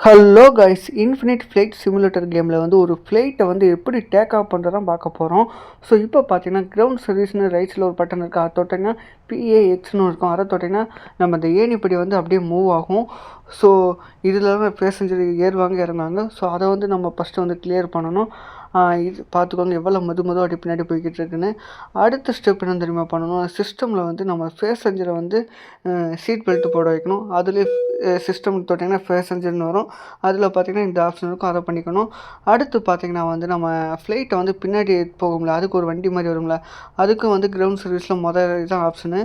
Hello guys, infinite flight simulator கேமில் வந்து ஒரு ஃப்ளைட்டை வந்து எப்படி டேக் ஆஃப் பண்ணுறதான் பார்க்க போகிறோம். ஸோ இப்போ பார்த்தீங்கன்னா கிரவுண்ட் சர்வீஸ்னு ரைட்ஸில் ஒரு பட்டன் இருக்குது. அதை தொட்டிங்கன்னா PAXன்னு இருக்கும். அதை தொட்டிங்கன்னா நம்ம இந்த ஏணிப்படி வந்து அப்படியே மூவ் ஆகும். ஸோ இதில் பேசஞ்சர் ஏறுவாங்க இறங்குவாங்க. ஸோ அதை வந்து நம்ம ஃபஸ்ட்டு வந்து கிளியர் பண்ணணும். இது பார்த்துக்கோங்க எவ்வளோ மெதுவாக அப்படி பின்னாடி போய்கிட்டு இருக்குன்னு. அடுத்த ஸ்டெப் என்ன தெரியுமா பண்ணணும், சிஸ்டமில் வந்து நம்ம பேசஞ்சரை வந்து சீட் பெல்ட் போட வைக்கணும். அதுலேயே சிஸ்டம் தொட்டிங்கன்னா பேசஞ்சர்னு வரும். அதில் பார்த்திங்கன்னா இந்த ஆப்ஷன் இருக்கும், அதை பண்ணிக்கணும். அடுத்து பார்த்திங்கன்னா வந்து நம்ம ஃப்ளைட்டை வந்து பின்னாடி போகும்ல, அதுக்கு ஒரு வண்டி மாதிரி வரும்ல, அதுக்கும் வந்து கிரவுண்ட் சர்வீஸில் இதுதான் ஆப்ஷனு.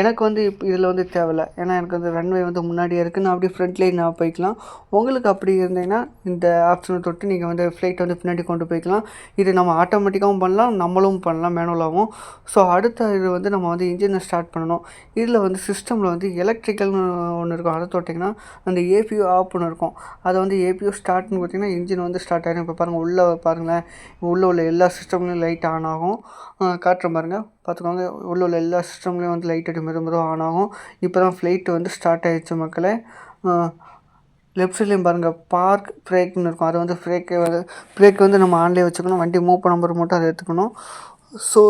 எனக்கு வந்து இதில் வந்து தேவையில்லை, ஏன்னா எனக்கு வந்து ரன்வே வந்து முன்னாடியே இருக்குது. நான் அப்படியே ஃப்ரண்ட்லேயே நான் போய்க்கலாம். உங்களுக்கு அப்படி இருந்தீங்கன்னா இந்த ஆப்ஷனை தொட்டு நீங்கள் வந்து ஃப்ளைட்டை வந்து பின்னாடி கொண்டு போய்க்கலாம். இது நம்ம ஆட்டோமேட்டிக்காகவும் பண்ணலாம், நம்மளும் பண்ணலாம் மேனுவலாகவும். ஸோ அடுத்த இது வந்து நம்ம வந்து இன்ஜினை ஸ்டார்ட் பண்ணணும். இதில் வந்து சிஸ்டமில் வந்து எலக்ட்ரிக்கல்னு ஒன்று இருக்கும். அதை தொட்டிங்கன்னா அந்த APU ஆப்னு இருக்கும். அதை வந்து APU ஸ்டார்ட்னு பார்த்தீங்கன்னா இன்ஜின் வந்து ஸ்டார்ட் ஆகிடும். இப்போ பாருங்கள், உள்ளே பாருங்களேன், உள்ளே உள்ள எல்லா சிஸ்டம்லேயும் லைட் ஆன் ஆகும். காட்டுறேன் பாருங்கள், பார்த்துக்கோங்க. உள்ள உள்ள எல்லா சிஸ்டம்லேயும் வந்து லைட் அடி மெதுவாக ஆன் ஆகும். இப்போ தான் ஃப்ளைட்டு வந்து ஸ்டார்ட் ஆகிடுச்சு மக்களே. லெஃப்ட் சைட்லேயும் பாருங்கள் பார்க் பிரேக்னு இருக்கும். அது வந்து பிரேக் வந்து நம்ம ஆன்லேயே வச்சுக்கணும். வண்டி மூவ் பண்ணும்போது மட்டும் அதை எடுத்துக்கணும். ஸோ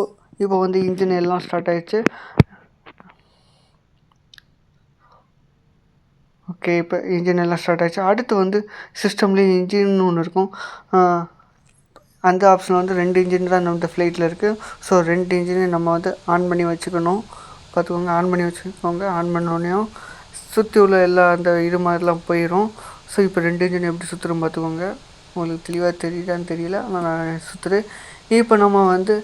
இப்போ வந்து இன்ஜின் எல்லாம் ஸ்டார்ட் ஆகிடுச்சு. ஓகே, இப்போ இன்ஜின் எல்லாம் ஸ்டார்ட் ஆகிடுச்சு. அடுத்து வந்து சிஸ்டம்லேயும் இன்ஜின்னு ஒன்று இருக்கும். அந்த ஆப்ஷன் வந்து 2 இன்ஜின் தான் நம்ம ஃப்ளைட்டில் இருக்குது. ஸோ 2 இன்ஜினையும் நம்ம வந்து ஆன் பண்ணி வச்சுக்கணும். பார்த்துக்கோங்க, ஆன் பண்ணி வச்சுக்கோங்க. ஆன் பண்ணோடனையும் சுற்றி உள்ள எல்லா அந்த இது மாதிரிலாம் போயிடும். ஸோ இப்போ 2 இன்ஜின் எப்படி சுற்றுறோம் பார்த்துக்கோங்க. உங்களுக்கு தெளிவாக தெரியுதான்னு தெரியல, ஆனால் நான் சுற்றுறேன். இப்போ நம்ம வந்து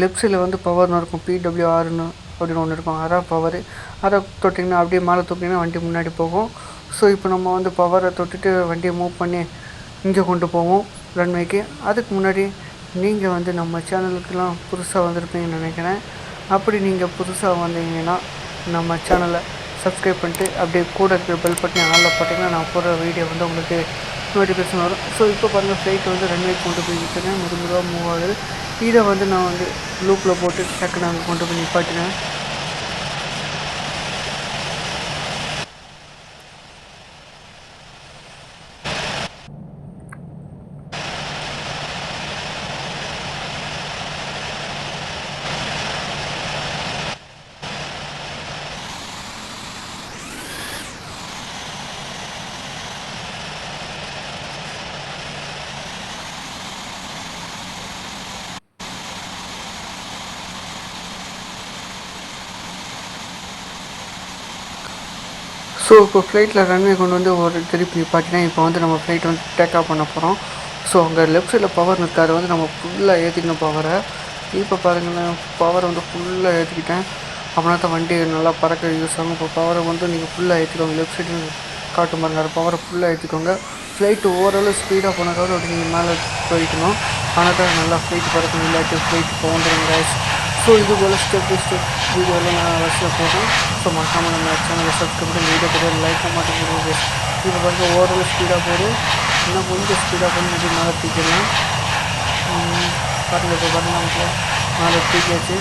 லெஃப்ட் சைடில் வந்து பவர்னு இருக்கும், PWRன்னு அப்படின்னு ஒன்று இருக்கும். அதான் பவரு. அதை தொட்டிங்கன்னா அப்படியே மேலே தூக்கிங்கன்னா வண்டி முன்னாடி போகும். ஸோ இப்போ நம்ம வந்து பவரை தொட்டுட்டு வண்டியை மூவ் பண்ணி இங்கே கொண்டு போவோம் ரன்வேக்கு. அதுக்கு முன்னாடி நீங்கள் வந்து நம்ம சேனலுக்கெல்லாம் புதுசாக வந்திருப்பீங்கன்னு நினைக்கிறேன். அப்படி நீங்கள் புதுசாக வந்தீங்கன்னா நம்ம சேனலை சப்ஸ்கிரைப் பண்ணிட்டு அப்படியே கூட இருக்கிற பெல் பட்டனை ஆனில் போட்டிங்கன்னா நான் போடுற வீடியோ வந்து உங்களுக்கு நோட்டிஃபிகேஷன் வரும். ஸோ இப்போ பாருங்கள், ஃப்ளைட் வந்து ரன்வேக்கு கொண்டு போய் வச்சுருக்கேன். மெதுவாக மூவ் ஆகுது. இதை வந்து நான் வந்து லூப்பில் போட்டு டக்குன்னு அங்கே கொண்டு போய் நிப்பாட்டினேன். ஸோ இப்போ ஃப்ளைட்டில் ரன்வே கொண்டு வந்து ஒரு திருப்பி நிப்பாட்டினா இப்போ வந்து நம்ம ஃப்ளைட் வந்து டேக் ஆஃப் பண்ண போகிறோம். ஸோ அங்கே லெஃப்ட் சைடில் பவர் நிற்காது, வந்து நம்ம ஃபுல்லாக ஏற்றிக்கணும் பவரை. இப்போ பாருங்களேன், பவரை வந்து ஃபுல்லாக ஏற்றிக்கிட்டேன். அப்படின்னா தான் வண்டி நல்லா பறக்க யூஸ் ஆகும். இப்போ பவரை வந்து நீங்கள் ஃபுல்லாக ஏற்றிக்கோங்க. லெஃப்ட் சைடு காட்டும் பாருங்கள், அது பவரை ஃபுல்லாக ஏற்றிக்கோங்க. ஃப்ளைட்டு ஓரளவு ஸ்பீடாக போனக்காவது அப்படி நீங்கள் மேலே போய்க்கணும். ஆனால் தான் நல்லா ஃப்ளைட் பறக்கணும், இல்லாட்டி ஃப்ளைட் போவந்துடும் கைஸ். ஸோ இது போல் ஸ்டெப் பை ஸ்டெப் வீடியோவில் நான் வரிசையாக போடுறேன். ஸோ மறக்காமல் நம்ம சேனலை சப்ஸ்கிரைப் பண்ணி வீடியோ கூட லைக் மாட்டேங்குது. இப்போ பாருங்கள், ஓரளவு ஸ்பீடாக போகும். இன்னும் கொஞ்சம் ஸ்பீடாக பண்ணி இப்படி மேலே தூக்கிடலாம். பாருங்கள், இப்போ பாருங்கள், நமக்கு மேலே தூக்கியாச்சு.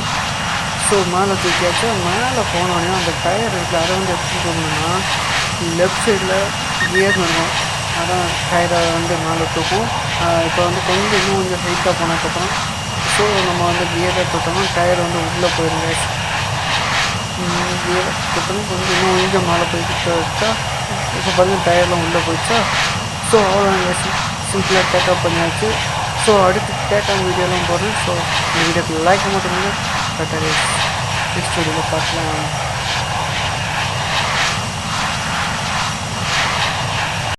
ஸோ மேலே தூக்கியாச்சு. மேலே போனோடனே அந்த டயர் இருக்குது, அதை வந்து எப்படி தூக்கணும்னா லெஃப்ட் சைடில் கியர் இருக்கும், அதான் டயரை வந்து மேலே தூக்கும். இப்போ வந்து கொஞ்சம் இன்னும் கொஞ்சம் ஹைட்டாக போனதுக்கப்புறம் ஸோ நம்ம வந்து கியரை தொட்டோம்னா டயர் வந்து உள்ளே போயிருங்க. கியரை தொட்டோம்னா இன்னும் கொஞ்சம் மேலே போய்கிட்டு வச்சா இப்போ பாருங்கள் டயர்லாம் உள்ளே போயிடுச்சா. ஸோ அவ்வளோ சிம்பிளாக டேக்அப் பண்ணியாச்சு. ஸோ அடுத்து டேக்அப் வீடியோலாம் போடுறேன். ஸோ இந்த வீடியோக்கு லைக் மட்டும் கரெக்டாக நெக்ஸ்ட் வீடியோவில் பார்க்கலாம்.